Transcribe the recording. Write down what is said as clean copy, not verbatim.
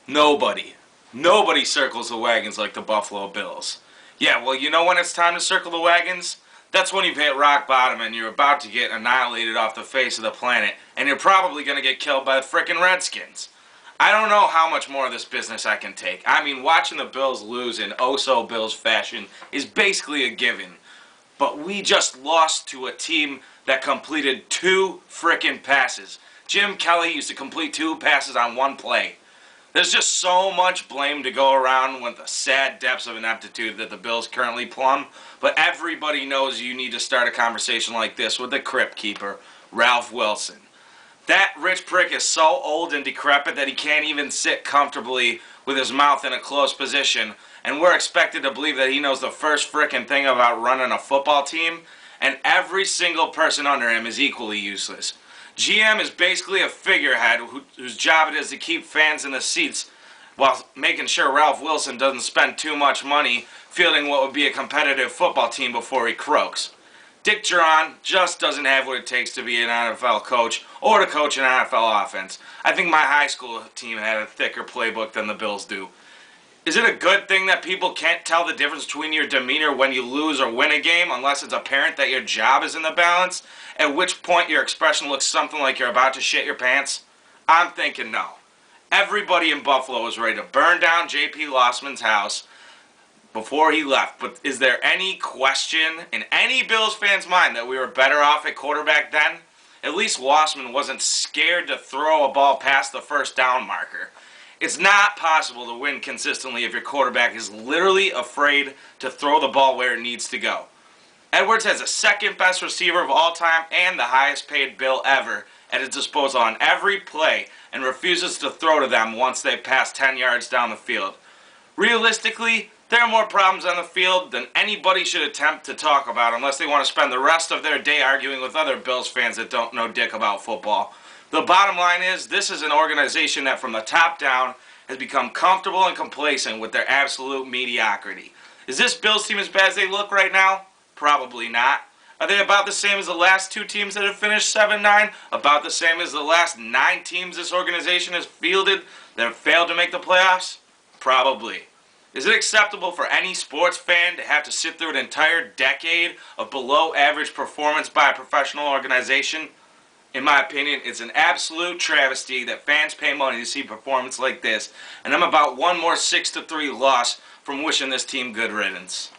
Nobody. Nobody circles the wagons like the Buffalo Bills. Yeah, well, you know when it's time to circle the wagons? That's when you've hit rock bottom and you're about to get annihilated off the face of the planet, and you're probably going to get killed by the frickin' Redskins. I don't know how much more of this business I can take. I mean, watching the Bills lose in oh-so-Bills fashion is basically a given. But we just lost to a team that completed 2 frickin' passes. Jim Kelly used to complete 2 passes on 1 play. There's just so much blame to go around with the sad depths of ineptitude that the Bills currently plumb, but everybody knows you need to start a conversation like this with the crypt keeper, Ralph Wilson. That rich prick is so old and decrepit that he can't even sit comfortably with his mouth in a closed position, and we're expected to believe that he knows the first frickin' thing about running a football team, and every single person under him is equally useless. GM is basically a figurehead whose job it is to keep fans in the seats while making sure Ralph Wilson doesn't spend too much money fielding what would be a competitive football team before he croaks. Dick Duran just doesn't have what it takes to be an NFL coach or to coach an NFL offense. I think my high school team had a thicker playbook than the Bills do. Is it a good thing that people can't tell the difference between your demeanor when you lose or win a game unless it's apparent that your job is in the balance? At which point your expression looks something like you're about to shit your pants? I'm thinking no. Everybody in Buffalo was ready to burn down J.P. Lossman's house before he left. But is there any question in any Bills fan's mind that we were better off at quarterback then? At least Lossman wasn't scared to throw a ball past the first down marker. It's not possible to win consistently if your quarterback is literally afraid to throw the ball where it needs to go. Edwards has the second best receiver of all time and the highest paid bill ever at his disposal on every play and refuses to throw to them once they've passed 10 yards down the field. Realistically, there are more problems on the field than anybody should attempt to talk about unless they want to spend the rest of their day arguing with other Bills fans that don't know dick about football. The bottom line is, this is an organization that from the top down has become comfortable and complacent with their absolute mediocrity. Is this Bills team as bad as they look right now? Probably not. Are they about the same as the last 2 teams that have finished 7-9? About the same as the last 9 teams this organization has fielded that have failed to make the playoffs? Probably. Is it acceptable for any sports fan to have to sit through an entire decade of below average performance by a professional organization? In my opinion, it's an absolute travesty that fans pay money to see performance like this, and I'm about one more 6-3 loss from wishing this team good riddance.